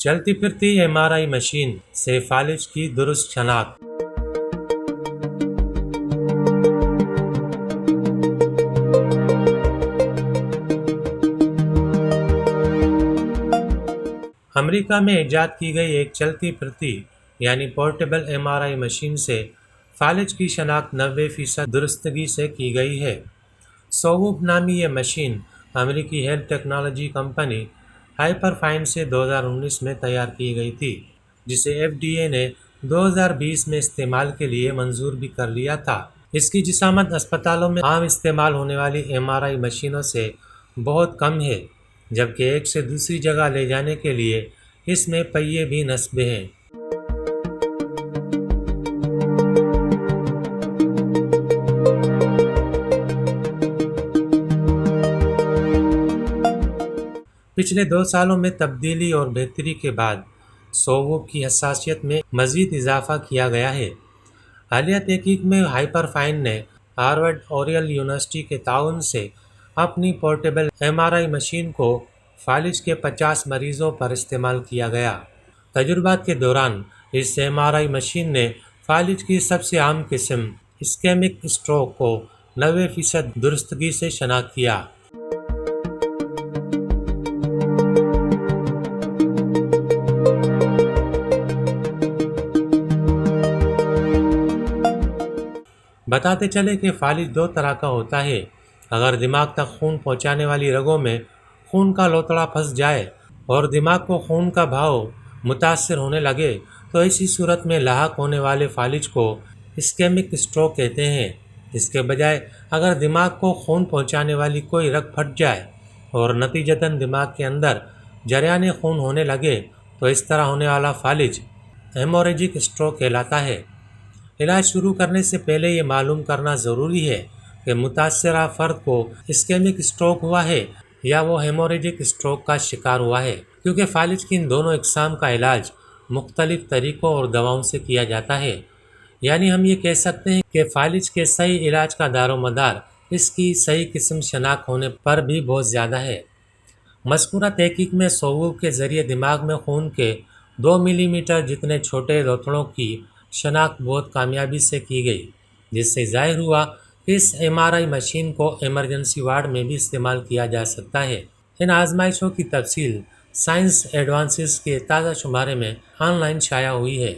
चलती फिरती MRI machine से फालिज की दुरुस्त शनाख्त। अमेरिका में इजाद की गई एक चलती फिरती यानी पोर्टेबल एमआरआई मशीन से फालिज की शनाख्त 90% दुरुस्तगी से की गई है। सोवूप नामी ये मशीन अमेरिकी हेल्थ टेक्नोलॉजी कंपनी हाइपरफाइन से 2019 में तैयार की गई थी, जिसे एफडीए ने 2020 में इस्तेमाल के लिए मंजूर भी कर लिया था। इसकी जिसामत अस्पतालों में आम इस्तेमाल होने वाली एमआरआई मशीनों से बहुत कम है, जबकि एक से दूसरी जगह ले जाने के लिए इसमें पहिए भी नस्बे हैं। पिछले 2 सालों में तब्दीली और बेहतरी के बाद सोवूप की हसासियत में मज़ीद इजाफा किया गया है। हालिया तहकीक में हाइपरफाइन ने हार्वर्ड ओरियल यूनिवर्सिटी के ताउन से अपनी पोर्टेबल एमआरआई मशीन को फालिज के 50 मरीजों पर इस्तेमाल किया गया। तजुर्बात के दौरान इस एमआरआई मशीन ने फालिज की सबसे आम किस्म इस्केमिक स्ट्रोक को 90% दुरुस्तगी से शनाख्त किया। बताते चले कि फालिज 2 तरह का होता है। अगर दिमाग तक खून पहुंचाने वाली रगों में खून का लोतड़ा फंस जाए और दिमाग को खून का बहाव मुतासर होने लगे तो इसी सूरत में लाहक होने वाले फालिज को इस्केमिक स्ट्रोक कहते हैं। इसके बजाय अगर दिमाग को खून पहुंचाने वाली कोई रग फट जाए और नतीजतन दिमाग के अंदर जरियान खून होने लगे तो इस तरह होने वाला फालिज हेमोरेजिक स्ट्रोक कहलाता है। इलाज शुरू करने से पहले ये मालूम करना ज़रूरी है कि मुतासरा फ़र्द को इस्केमिक स्ट्रोक हुआ है या वो हेमोरेजिक स्ट्रोक का शिकार हुआ है, क्योंकि फालिज की इन दोनों इकसाम का इलाज मुख्तलिफ तरीक़ों और दवाओं से किया जाता है। यानी हम ये कह सकते हैं कि फालिज के सही इलाज का दारोमदार इसकी सही किस्म शनाख्त होने पर भी बहुत ज़्यादा है। मज़कूरा तहकीक में सोवूप के ज़रिए दिमाग में खून के 2 मिलीमीटर जितने छोटे लोथड़ों की शनाख्त बहुत कामयाबी से की गई, जिससे ज़ाहिर हुआ कि इस एमआरआई मशीन को इमरजेंसी वार्ड में भी इस्तेमाल किया जा सकता है। इन आजमाइशों की तफसील साइंस एडवांसेस के ताज़ा शुमारे में ऑनलाइन शाया हुई है।